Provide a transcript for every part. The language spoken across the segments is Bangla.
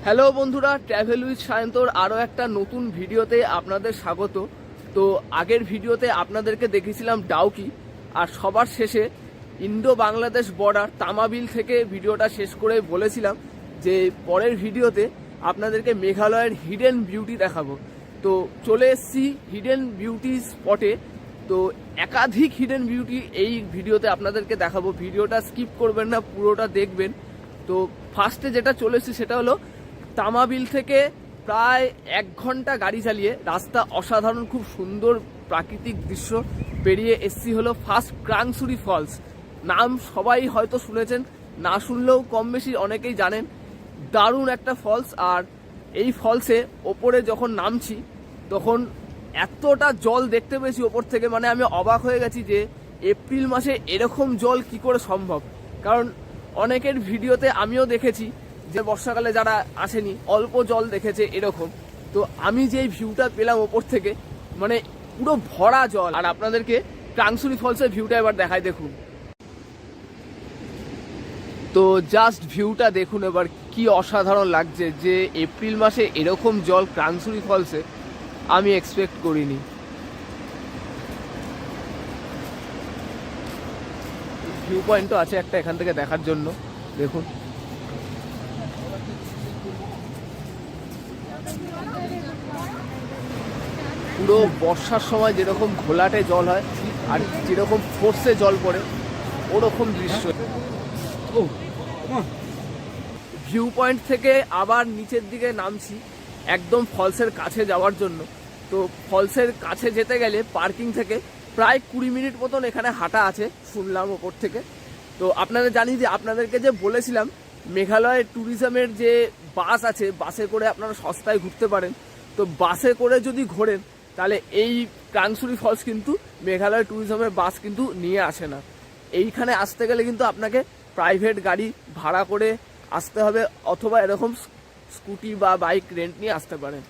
হ্যালো বন্ধুরা, ট্রাভেল উইথ সায়ন্তর আরও একটা নতুন ভিডিওতে আপনাদের স্বাগত। তো আগের ভিডিওতে আপনাদেরকে দেখেছিলাম ডাউকি, আর সবার শেষে ইন্দো বাংলাদেশ বর্ডার তামাবিল থেকে ভিডিওটা শেষ করে বলেছিলাম যে পরের ভিডিওতে আপনাদেরকে মেঘালয়ের হিডেন বিউটি দেখাবো। তো চলে এসেছি হিডেন বিউটি স্পটে। তো একাধিক হিডেন বিউটি এই ভিডিওতে আপনাদেরকে দেখাবো, ভিডিওটা স্কিপ করবেন না, পুরোটা দেখবেন। তো ফার্স্টে যেটা চলে এসেছি সেটা হলো তামাবিল থেকে প্রায় 1 ঘন্টা গাড়ি চালিয়ে, রাস্তা অসাধারণ, খুব সুন্দর প্রাকৃতিক দৃশ্য পেরিয়ে এসছি হলো ফার্স্ট ক্রাংসুরি ফলস। নাম সবাই হয়তো শুনেছেন, না শুনলেও কম বেশি অনেকেই জানেন। দারুণ একটা ফলস। আর এই ফলসে ওপরে যখন নামছি তখন এতটা জল দেখতে পেয়েছি ওপর থেকে, মানে আমি অবাক হয়ে গেছি যে এপ্রিল মাসে এরকম জল কি করে সম্ভব। কারণ অনেকের ভিডিওতে আমিও দেখেছি যে বর্ষাকালে যারা আসেনি অল্প জল দেখেছে এরকম। তো আমি যে ভিউটা পেলাম ওপর থেকে, মানে পুরো ভরা জল। আর আপনাদেরকে ক্রাংসুরি ফলসের ভিউটা এবার দেখাই, দেখুন। তো জাস্ট ভিউটা দেখুন এবার, কি অসাধারণ লাগছে। যে এপ্রিল মাসে এরকম জল ক্রাংসুরি ফলসে আমি এক্সপেক্ট করিনি। ভিউ পয়েন্টও আছে একটা এখান থেকে দেখার জন্য, দেখুন। পুরো বর্ষার সময় যেরকম ঘোলাটে জল হয় আর যেরকম ফোর্সে জল পড়ে ওরকম দৃশ্য। ভিউ পয়েন্ট থেকে আবার নিচের দিকে নামছি একদম ফলসের কাছে যাওয়ার জন্য। তো ফলসের কাছে যেতে গেলে পার্কিং থেকে প্রায় 20 মিনিট মতন এখানে হাঁটা আছে শুনলাম ওপর থেকে। তো আপনাদের জানি যে আপনাদেরকে যে বলেছিলাম মেঘালয় ট্যুরিজমের যে বাস আছে, বাসে করে আপনারা সস্তায় ঘুরতে পারেন। তো বাসে করে যদি ঘোরেন তাহলে এই ক্রাংসুরি ফলস কিন্তু মেঘালয় ট্যুরিজমের বাস কিন্তু নিয়ে আসে না। এইখানে আসতে গেলে কিন্তু আপনাকে প্রাইভেট গাড়ি ভাড়া করে আসতে হবে, অথবা এরকম স্কুটি বা বাইক রেন্ট নিয়ে আসতে পারেন।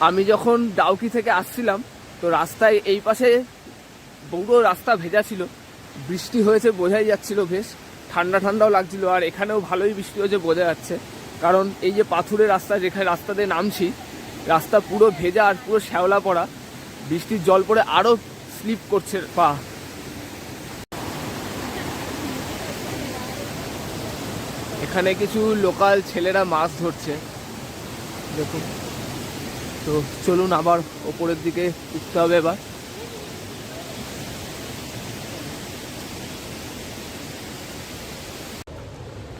আমি যখন ডাউকি থেকে আসছিলাম তো রাস্তায় এই পাশে পুরো রাস্তা ভেজা ছিল, বৃষ্টি হয়েছে বোঝাই যাচ্ছিল, বেশ ঠান্ডা ঠান্ডাও লাগছিল। আর এখানেও ভালোই বৃষ্টি হয়েছে বোঝা যাচ্ছে, কারণ এই যে পাথুরের রাস্তা, যেখানে রাস্তা দিয়ে নামছি, রাস্তা পুরো ভেজা আর পুরো শ্যাওলা পড়া, বৃষ্টির জল পড়ে আরও স্লিপ করছে পা। এখানে কিছু লোকাল ছেলেরা মাছ ধরছে, দেখুন। তো চলুন আবার ওপরের দিকে উঠতে হবে এবার।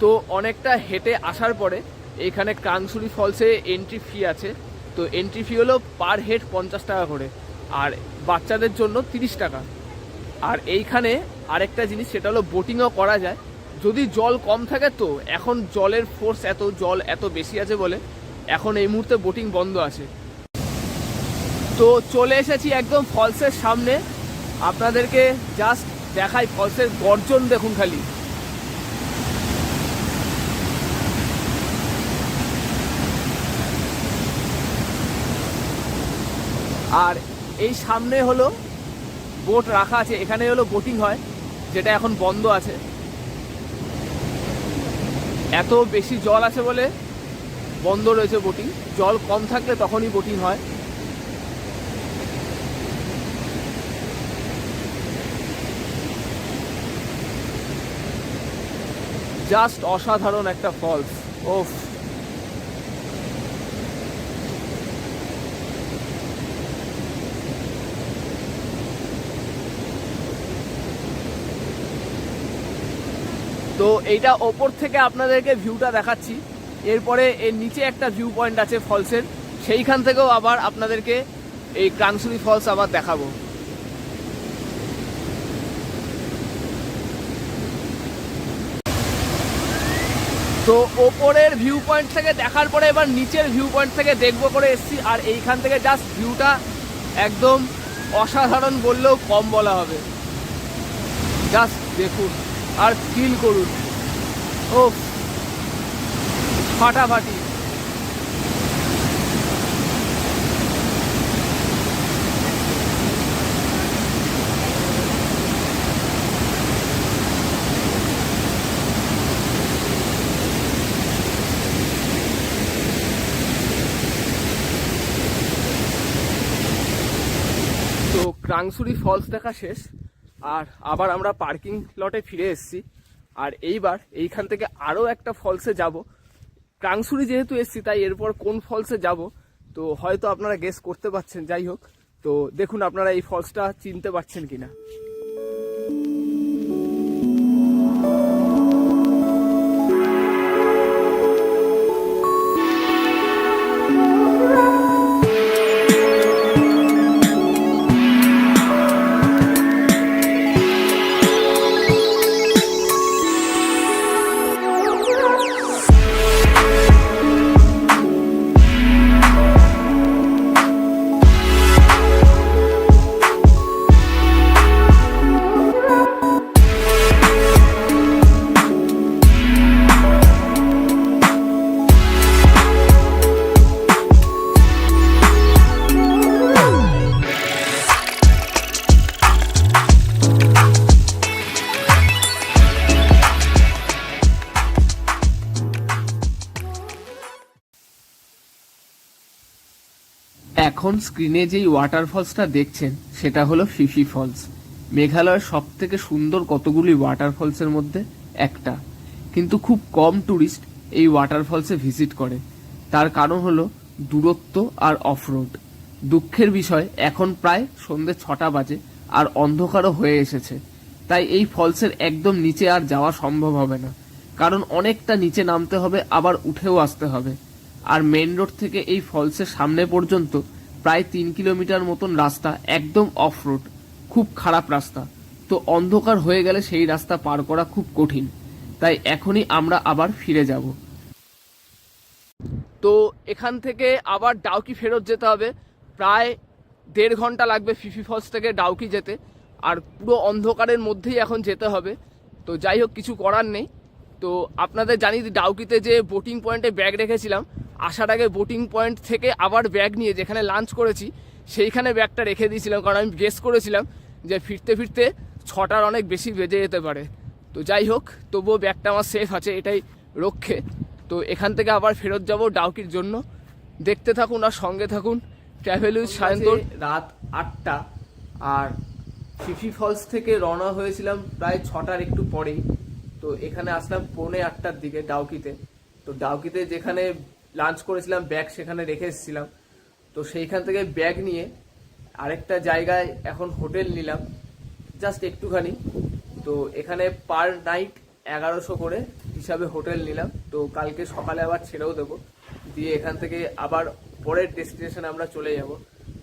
তো অনেকটা হেঁটে আসার পরে এইখানে ক্রাংসুরি ফলসে এন্ট্রি ফি আছে। তো এন্ট্রি ফি হলো পার হেড 50 টাকা করে, আর বাচ্চাদের জন্য 30 টাকা। আর এইখানে আরেকটা জিনিস, সেটা হলো বোটিংও করা যায় যদি জল কম থাকে। তো এখন জলের ফোর্স জল এত বেশি আছে বলে এখন এই মুহূর্তে বোটিং বন্ধ আছে। তো চলে এসেছি একদম ফলসের সামনে, আপনাদেরকে জাস্ট দেখাই ফলসের গর্জন দেখুন খালি। আর এই সামনে হলো বোট রাখা আছে, এখানে হলো বোটিং হয়, যেটা এখন বন্ধ আছে। এত বেশি জল আছে বলে বন্ধ রয়েছে বোটিং, জল কম থাকলে তখনই বোটিং হয়। জাস্ট অসাধারণ একটা ফলস, ওফ। তো এইটা ওপর থেকে আপনাদেরকে ভিউটা দেখাচ্ছি। এরপরে এর নিচে একটা ভিউ পয়েন্ট আছে ফলসের, সেইখান থেকেও আবার আপনাদেরকে এই ক্রাংসুরি ফলস আবার দেখাবো। তো ওপরের ভিউ পয়েন্ট থেকে দেখার পরে এবার নিচের ভিউ পয়েন্ট থেকে দেখবো করে এসছি। আর এইখান থেকে জাস্ট ভিউটা একদম অসাধারণ বললেও কম বলা হবে। জাস্ট দেখুন আর ফিল করুন, ও ফাটাফাটি। ক্রাংসুরি ফলস দেখা শেষ, আর আবার আমরা পার্কিং লটে ফিরে এসেছি। আর এইবার এইখান থেকে আরও একটা ফলসে যাব। ক্রাংসুরি যেহেতু এসেছি তাই এরপর কোন ফলসে যাব তো হয়তো আপনারা গেস করতে পারছেন। যাই হোক, তো দেখুন আপনারা এই ফলসটা চিনতে পারছেন কিনা। এখন স্ক্রিনে যেই ওয়াটারফলসটা দেখছেন সেটা হলো ফিফি ফলস। মেঘালয়ের সব থেকে সুন্দর কতগুলি ওয়াটারফলসের মধ্যে একটা, কিন্তু খুব কম ট্যুরিস্ট এই ওয়াটারফলসে ভিজিট করে। তার কারণ হলো দূরত্ব আর অফরোড। দুঃখের বিষয় এখন প্রায় সন্ধ্যে 6টা বাজে আর অন্ধকারও হয়ে এসেছে, তাই এই ফলসের একদম নিচে আর যাওয়া সম্ভব হবে না, কারণ অনেকটা নিচে নামতে হবে, আবার উঠেও আসতে হবে। আর মেন রোড থেকে এই ফলসের সামনে পর্যন্ত প্রায় 3 কিলোমিটার মতন রাস্তা একদম অফ রোড, খুব খারাপ রাস্তা। তো অন্ধকার হয়ে গেলে সেই রাস্তা পার করা খুব কঠিন, তাই এখনই আমরা আবার ফিরে যাব। তো এখান থেকে আবার ডাউকি ফেরত যেতে হবে, প্রায় 1.5 ঘন্টা লাগবে ফিফি ফলস থেকে ডাউকি যেতে, আর পুরো অন্ধকারের মধ্যেই এখন যেতে হবে। তো যাই হোক, কিছু করার নেই। তো আপনাদের জানিয়ে দিই, ডাউকিতে যে বোটিং পয়েন্টে ব্যাগ রেখেছিলাম, আসার আগে বোটিং পয়েন্ট থেকে আবার ব্যাগ নিয়ে যেখানে লাঞ্চ করেছি সেইখানে ব্যাগটা রেখে দিয়েছিলাম, কারণ আমি গেস করেছিলাম যে ফিরতে ফিরতে 6টার অনেক বেশি বেজে যেতে পারে। তো যাই হোক, তবুও ব্যাগটা আমার সেফ আছে, এটাই রক্ষে। তো এখান থেকে আবার ফেরত যাব ডাউকির জন্য। দেখতে থাকুন আর সঙ্গে থাকুন ট্রাভেল উইথ সায়ন্তন। রাত 8টা, আর ফিফি ফলস থেকে রওনা হয়েছিলাম প্রায় 6টার একটু পরেই। তো এখানে আসলাম 7:45টার দিকে ডাউকিতে। তো ডাউকিতে যেখানে লাঞ্চ করেছিলাম ব্যাগ সেখানে রেখে এসেছিলাম। তো সেইখান থেকে ব্যাগ নিয়ে আরেকটা জায়গায় এখন হোটেল নিলাম, জাস্ট একটুখানি। তো এখানে পার নাইট 1100 করে হিসাবে হোটেল নিলাম। তো কালকে সকালে আবার ছেড়েও দেবো, দিয়ে এখান থেকে আবার পরের ডেস্টিনেশনে আমরা চলে যাব।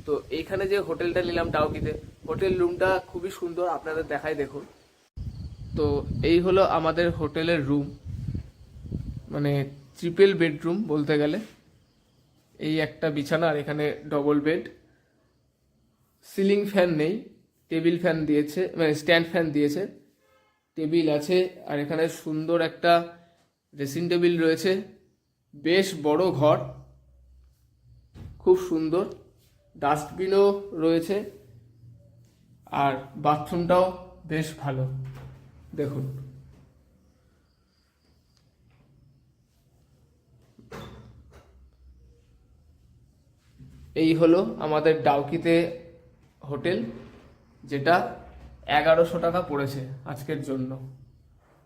তো এইখানে যে হোটেলটা নিলাম ডাউকিতে, হোটেল রুমটা খুবই সুন্দর, আপনাদের দেখাই দেখুন। তো এই হলো আমাদের হোটেলের রুম, মানে ট্রিপল বেডরুম বলতে গেলে। এই একটা বিছানা আর এখানে ডবল বেড। সিলিং ফ্যান নেই, টেবিল ফ্যান দিয়েছে, মানে স্ট্যান্ড ফ্যান দিয়েছে। টেবিল আছে, আর এখানে সুন্দর একটা ড্রেসিং টেবিল রয়েছে। বেশ বড় ঘর, খুব সুন্দর। ডাস্টবিনও রয়েছে, আর বাথরুমটাও বেশ ভালো, দেখুন। এই হলো আমাদের ডাউকিতে হোটেল, যেটা 1100 টাকা পড়েছে আজকের জন্য।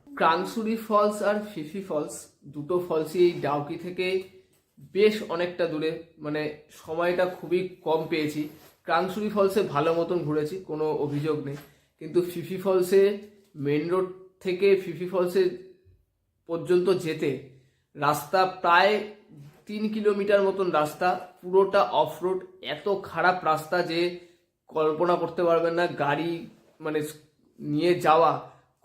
ক্রাংসুরি ফলস আর ফিফি ফলস দুটো ফলসই এই ডাউকি থেকে বেশ অনেকটা দূরে, মানে সময়টা খুবই কম পেয়েছি। ক্রাংসুরি ফলসে ভালো মতন ঘুরেছি, কোনো অভিযোগ নেই, কিন্তু ফিফি ফলসে মেন রোড থেকে ফিফি ফলসে পর্যন্ত যেতে রাস্তা প্রায় 3 কিলোমিটার মতন রাস্তা, পুরোটা অফ রোড। এত খারাপ রাস্তা যে কল্পনা করতে পারবেন না। গাড়ি মানে নিয়ে যাওয়া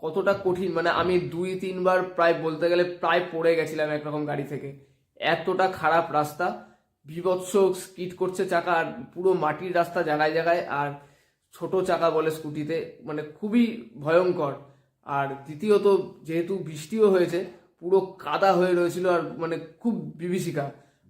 কতটা কঠিন, মানে আমি 2-3 বার প্রায় বলতে গেলে প্রায় পড়ে গেছিলাম একরকম গাড়ি থেকে। এতটা খারাপ রাস্তা, বিভৎস স্কিড করছে চাকা, আর পুরো মাটির রাস্তা জায়গায় জায়গায়, আর ছোট চাকা বলে স্কুটিতে, মানে খুবই ভয়ঙ্কর। আর দ্বিতীয়ত যেহেতু বৃষ্টিও হয়েছে, পুরো কাদা হয়ে রয়েছিল, আর মানে খুব বিভীষিকা।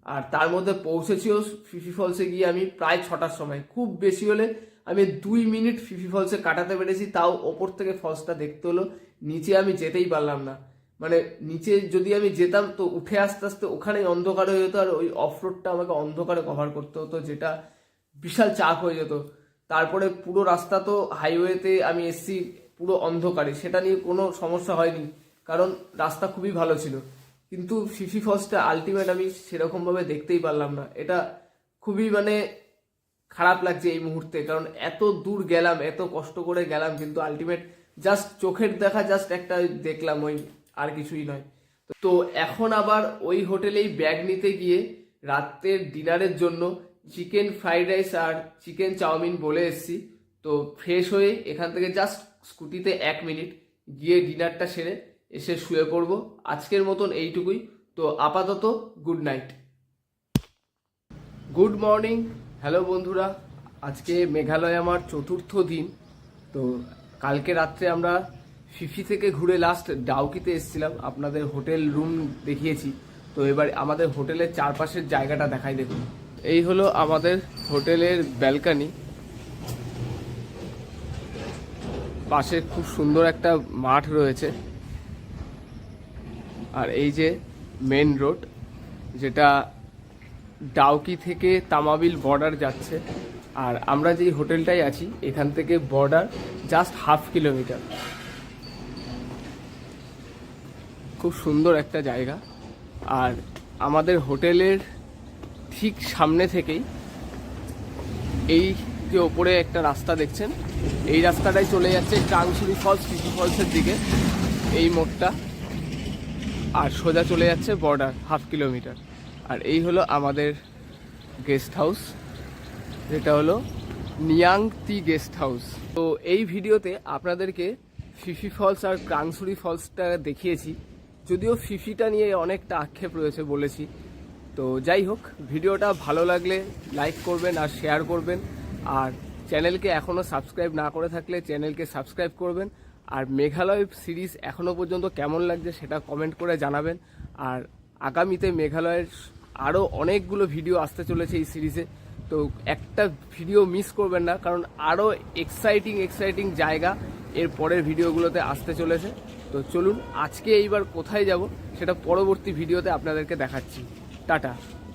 আর তার মধ্যে পৌঁছেছিও ফিফি ফলসে গিয়ে আমি প্রায় 6টার সময়, খুব বেশি হলে আমি 2 মিনিট ফিফি ফলসে কাটাতে পেরেছি, তাও ওপর থেকে ফলসটা দেখতে হলো। নিচে আমি যেতেই পারলাম না, মানে নিচে যদি আমি যেতাম তো উঠে আস্তে আস্তে ওখানেই অন্ধকার হয়ে যেত, আর ওই অফ রোডটা আমাকে অন্ধকারে কভার করতে হতো, যেটা বিশাল চাপ হয়ে যেত। তারপরে পুরো রাস্তা তো হাইওয়েতে আমি এসছি পুরো অন্ধকারে, সেটা নিয়ে কোনো সমস্যা হয়নি, কারণ রাস্তা খুবই ভালো ছিল। কিন্তু ফিফি ফলসটা আলটিমেট আমি সেরকমভাবে দেখতেই পারলাম না। এটা খুবই মানে খারাপ লাগছে এই মুহূর্তে, কারণ এত দূর গেলাম, এত কষ্ট করে গেলাম, কিন্তু আলটিমেট জাস্ট চোখের দেখা জাস্ট একটা দেখলাম, ওই আর কিছুই নয়। তো এখন আবার ওই হোটেলেই ব্যাগ নিতে গিয়ে রাতের ডিনারের জন্য চিকেন ফ্রাইড রাইস আর চিকেন চাউমিন বলে এসেছি। তো ফ্রেশ হয়ে এখান থেকে জাস্ট স্কুটিতে 1 মিনিট গিয়ে ডিনারটা সেরে এসে শুয়ে পড়বো। আজকের মতন এইটুকুই। তো আপাতত good night, good morning. Hello বন্ধুরা, আজকে মেঘালয় আমার 4র্থ দিন। তো কালকে রাত্রে আমরা ফিফি থেকে ঘুরে লাস্ট ডাউকিতে এসেছিলাম, আপনাদের হোটেল রুম দেখিয়েছি। তো এবার আমাদের হোটেলের চারপাশের জায়গাটা দেখাই। দেখুন, এই হলো আমাদের হোটেলের ব্যালকনি, পাশে খুব সুন্দর একটা মাঠ রয়েছে, আর এই যে মেন রোড যেটা ডাউকি থেকে তামাবিল বর্ডার যাচ্ছে। আর আমরা যেই হোটেলটায় আছি এখান থেকে বর্ডার জাস্ট 1/2 কিলোমিটার। খুব সুন্দর একটা জায়গা। আর আমাদের হোটেলের ঠিক সামনে থেকেই এই যে ওপরে একটা রাস্তা দেখছেন, এই রাস্তাটাই চলে যাচ্ছে ক্রাংসুরি ফলস, ফিফি ফলসের দিকে, এই মোড়টা, আর সোজা চলে যাচ্ছে বর্ডার 1/2 কিলোমিটার। আর এই হলো আমাদের গেস্ট হাউস, যেটা হলো নিয়াংতি গেস্ট হাউস। তো এই ভিডিওতে আপনাদেরকে ফিফি ফলস আর ক্রাংসুরি ফলসটা দেখিয়েছি, যদিও ফিফিটা নিয়ে অনেকটা আক্ষেপ রয়েছে বলেছি। তো যাই হোক, ভিডিওটা ভালো লাগলে লাইক করবেন আর শেয়ার করবেন, আর চ্যানেলকে এখনও সাবস্ক্রাইব না করে থাকলে চ্যানেলকে সাবস্ক্রাইব করবেন। আর মেঘালয় সিরিজ এখনও পর্যন্ত কেমন লাগছে সেটা কমেন্ট করে জানাবেন। আর আগামীতে মেঘালয়ের আরও অনেকগুলো ভিডিও আসতে চলেছে এই সিরিজে, তো একটা ভিডিও মিস করবেন না, কারণ আরও এক্সাইটিং জায়গা এর পরের ভিডিওগুলোতে আসতে চলেছে। তো চলুন, আজকে এইবার কোথায় যাব সেটা পরবর্তী ভিডিওতে আপনাদেরকে দেখাচ্ছি। টাটা।